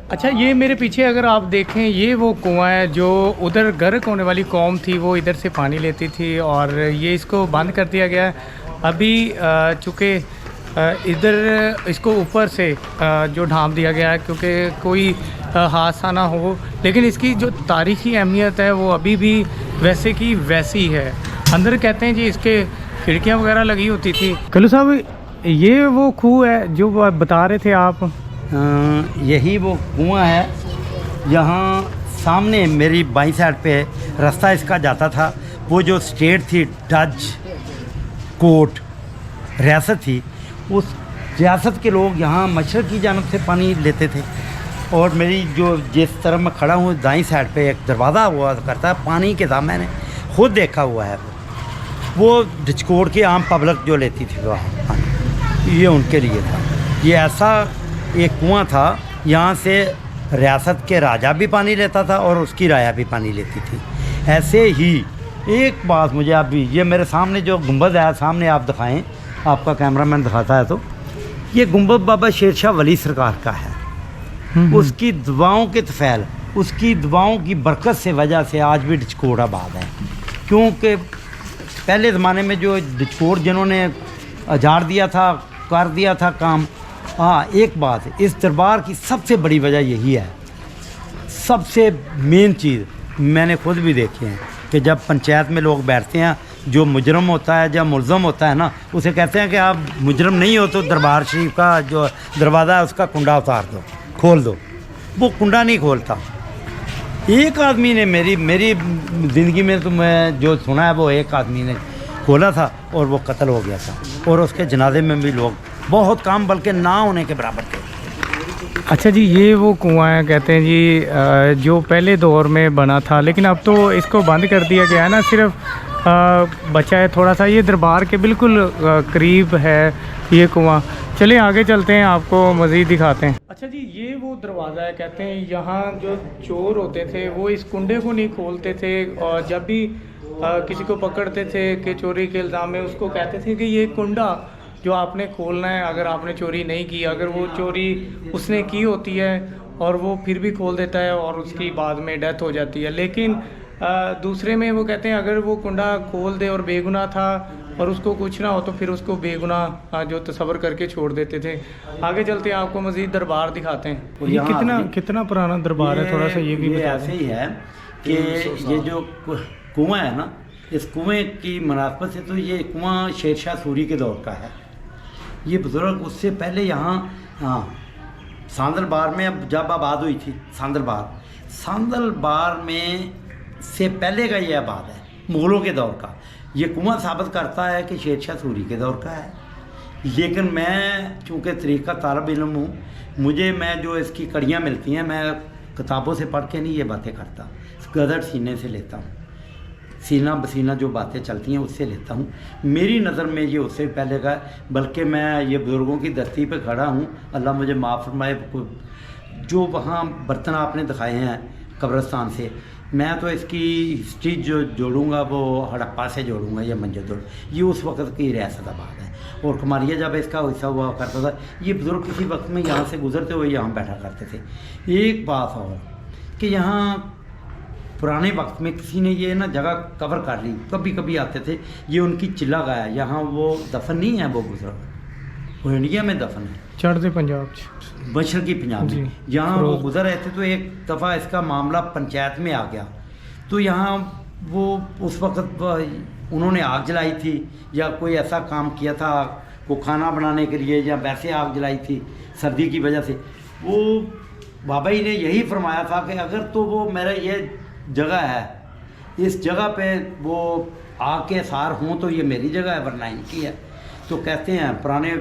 अच्छा, ये मेरे पीछे अगर आप देखें, ये वो कुआं है जो उधर गर्क होने वाली कौम थी वो इधर से पानी लेती थी और ये इसको बंद कर दिया गया है अभी। चूँकि इधर इसको ऊपर से जो ढांप दिया गया है क्योंकि कोई हादसा ना हो, लेकिन इसकी जो तारीख़ी अहमियत है वो अभी भी वैसे की वैसी है। अंदर कहते हैं जी इसके खिड़कियाँ वगैरह लगी होती थी। कल्लू साहब, ये वो खूह है जो बता रहे थे आप? यही वो कुआं है। यहाँ सामने मेरी बाईं साइड पे रास्ता इसका जाता था। वो जो स्टेट थी, डच कोट रियासत थी, उस रियासत के लोग यहाँ मशरक़ की जानब से पानी लेते थे। और मेरी जो जिस तरफ मैं खड़ा हूँ दाईं साइड पे एक दरवाज़ा हुआ करता है पानी के साथ, मैंने खुद देखा हुआ है। वो डिचकोट की आम पब्लिक जो लेती थी वहाँ पानी, ये उनके लिए था। ये ऐसा एक कुआं था, यहाँ से रियासत के राजा भी पानी लेता था और उसकी राया भी पानी लेती थी। ऐसे ही एक बात मुझे आप भी, ये मेरे सामने जो गुंबद है, सामने आप दिखाएं, आपका कैमरामैन दिखाता है तो ये गुंबद बाबा शेर शाह वली सरकार का है। उसकी दुआओं के तफैल, उसकी दुआओं की बरकत से वजह से आज भी डिचकोट आबाद है। क्योंकि पहले ज़माने में जो डिचकोट जिन्होंने उजाड़ दिया था, कर दिया था काम। हाँ, एक बात, इस दरबार की सबसे बड़ी वजह यही है, सबसे मेन चीज़ मैंने खुद भी देखी है कि जब पंचायत में लोग बैठते हैं, जो मुजरम होता है, जब मुलज़म होता है ना, उसे कहते हैं कि आप मुजरम नहीं हो तो दरबार शरीफ का जो दरवाज़ा है उसका कुंडा उतार दो, खोल दो। वो कुंडा नहीं खोलता। एक आदमी ने मेरी ज़िंदगी में तो मैं जो सुना है वो एक आदमी ने खोला था और वो कत्ल हो गया था। और उसके जनाजे में भी लोग बहुत काम, बल्कि ना होने के बराबर थे। अच्छा जी, ये वो कुआं है कहते हैं जी जो पहले दौर में बना था, लेकिन अब तो इसको बंद कर दिया गया है ना, सिर्फ बचा है थोड़ा सा। ये दरबार के बिल्कुल करीब है ये कुआं। चलिए आगे चलते हैं, आपको मज़ीद दिखाते हैं। अच्छा जी, ये वो दरवाज़ा है कहते हैं, यहाँ जो चोर होते थे वो इस कुंडे को नहीं खोलते थे और जब भी किसी को पकड़ते थे कि चोरी के इल्ज़ाम में, उसको कहते थे कि ये कुंडा जो आपने खोलना है, अगर आपने चोरी नहीं की, अगर वो चोरी उसने की होती है और वो फिर भी खोल देता है और उसकी बाद में डेथ हो जाती है। लेकिन दूसरे में वो कहते हैं अगर वो कुंडा खोल दे और बेगुनाह था और उसको कुछ ना हो तो फिर उसको बेगुनाह जो तसव्वुर करके छोड़ देते थे। आगे चलते हैं, आपको मज़ीद दरबार दिखाते हैं। ये कितना पुराना दरबार है, थोड़ा सा ये भी बता दें। ऐसे ही है कि ये जो कुआं है ना, इस कुएं की मुनासबत से तो ये कुआं शेर शाह सूरी के दौर का है। ये बुज़ुर्ग उससे पहले यहाँ, हाँ, सांदलबार में अब जब आबाद हुई थी, सांदलबार में से पहले का ये आबाद है, मुग़लों के दौर का। ये कुआं साबित करता है कि शेर शाह सूरी के दौर का है। लेकिन मैं चूँकि तरीक़ा तालिब इल्म हूँ, मैं जो इसकी कड़ियाँ मिलती हैं, मैं किताबों से पढ़ के नहीं ये बातें करता, गदर सीने से लेता हूँ, सीना बसीना जो बातें चलती हैं उससे लेता हूँ। मेरी नज़र में ये उससे पहले का, बल्कि मैं ये बुज़ुर्गों की धरती पे खड़ा हूँ, अल्लाह मुझे माफ़ फरमाए। जो वहाँ बर्तन आपने दिखाए हैं कब्रिस्तान से, मैं तो इसकी हिस्ट्री जो जोड़ूंगा वो हड़प्पा से जोड़ूंगा या मंजरदुल। ये उस वक्त की रियासत आबाद है और कुमारिया जब इसका हिस्सा हुआ करता था, ये बुज़ुर्ग किसी वक्त में यहाँ से गुजरते हुए यहाँ बैठा करते थे। एक बात और कि यहाँ पुराने वक्त में किसी ने ये ना जगह कवर कर ली, कभी कभी आते थे, ये उनकी चिल्ला गाया। यहाँ वो दफन नहीं है, वो बुजुर्ग, वो इंडिया में दफन है, चढ़ते पंजाब, मशरक़ी पंजाब में। यहाँ वो गुजर रहे थे तो एक दफ़ा इसका मामला पंचायत में आ गया। तो यहाँ वो उस वक्त उन्होंने आग जलाई थी या कोई ऐसा काम किया था वो खाना बनाने के लिए, या वैसे आग जलाई थी सर्दी की वजह से। वो बाबा जी ने यही फरमाया था कि अगर तो वो मेरा ये जगह है, इस जगह पे वो आग के आसार हों तो ये मेरी जगह है, वरना इनकी है। तो कहते हैं पुराने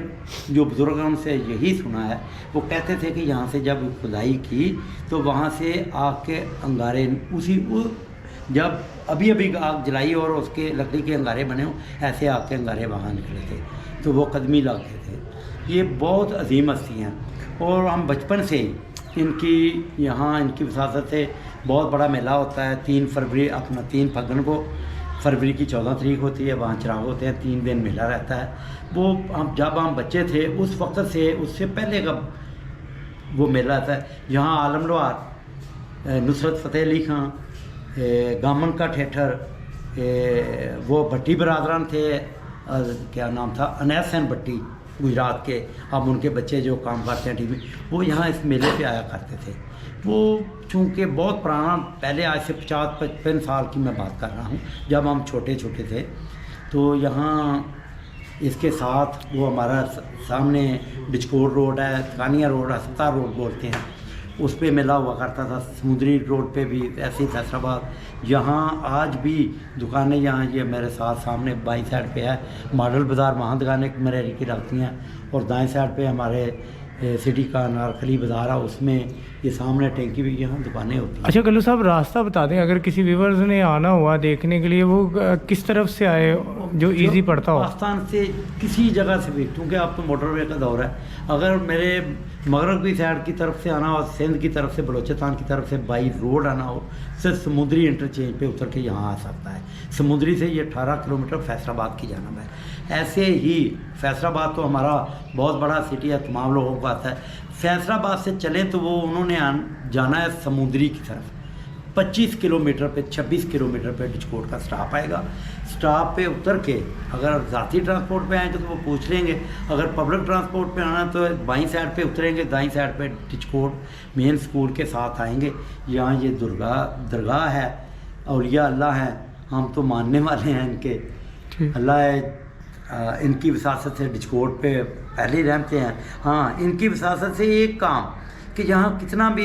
जो बुज़ुर्ग हैं उनसे यही सुना है, वो कहते थे कि यहाँ से जब खुदाई की तो वहाँ से आग के अंगारे, जब अभी अभी आग जलाई और उसके लकड़ी के अंगारे बने हों, ऐसे आग के अंगारे वहाँ निकले थे, तो वो कदमी लाते थे। ये बहुत अजीम हस्ती हैं और हम बचपन से इनकी यहाँ इनकी वसासत से बहुत बड़ा मेला होता है। 3 फरवरी अपना 3 फगन को, फरवरी की 14 तारीख होती है, वहाँ चिराग होते हैं, 3 दिन मेला रहता है। वो हम जब हम बच्चे थे उस वक्त से, उससे पहले का वो मेला था। यहाँ आलम लोहार, नुसरत फ़तेह अली खां, गामन का ठेठर, वो भट्टी बरादरान थे, क्या नाम था, अनैस हुसैन भट्टी गुजरात के, अब उनके बच्चे जो काम करते हैं टीवी, वो यहाँ इस मेले पे आया करते थे। वो चूँकि बहुत पुराना, पहले आज से 50-55 साल की मैं बात कर रहा हूँ, जब हम छोटे छोटे थे, तो यहाँ इसके साथ वो हमारा सामने बिचकोट रोड है, कानिया रोड, अस्पताल रोड बोलते हैं, उस पे मेला हुआ करता था। समुद्री रोड पे भी ऐसे ही फैसलाबाद, यहाँ आज भी दुकानें, यहाँ ये मेरे साथ सामने बाईं साइड पे है मॉडल बाज़ार, वहाँ दुकानें मरेरी की लगती हैं, और दाएं साइड पे हमारे सिटी का नारखली बाज़ार है, उसमें ये सामने टैंकी भी, यहाँ दुकानें होती हैं। अच्छा गल्लू साहब, रास्ता बता दें, अगर किसी व्यूवर्स ने आना हुआ देखने के लिए, वो किस तरफ से आए जो इजी पड़ता हो? पाकिस्तान से किसी जगह से भी, क्योंकि अब तो मोटरवे का दौर है, अगर मेरे मगरब की साइड की तरफ से आना हो, सिंध की तरफ से, बलोचिस्तान की तरफ से बाई रोड आना हो, सिर्फ समुद्री इंटरचेंज पे उतर के यहाँ आ सकता है। समुद्री से ये 18 किलोमीटर फैसलाबाद की जानब है। ऐसे ही फैसलाबाद तो हमारा बहुत बड़ा सिटी है, तमाम लोगों को आता है। फैसलाबाद से चलें तो वो उन्होंने जाना है समुद्री की तरफ, 25 किलोमीटर पे, 26 किलोमीटर पे डिचकोट का स्टॉप आएगा। स्टॉप पे उतर के अगर ज़ाती ट्रांसपोर्ट पे आएंगे तो वो पूछ लेंगे, अगर पब्लिक ट्रांसपोर्ट पे आना तो बाईं साइड पे उतरेंगे, दाईं साइड पे डिचकोट मेन स्कूल के साथ आएंगे। यहाँ ये दरगाह है, औलिया अल्लाह हैं, हम तो मानने वाले हैं इनके, अल्लाह इनकी विसासत से डिचकोट पे पहले ही रहते हैं। हाँ, इनकी विसासत से एक काम कि यहाँ कितना भी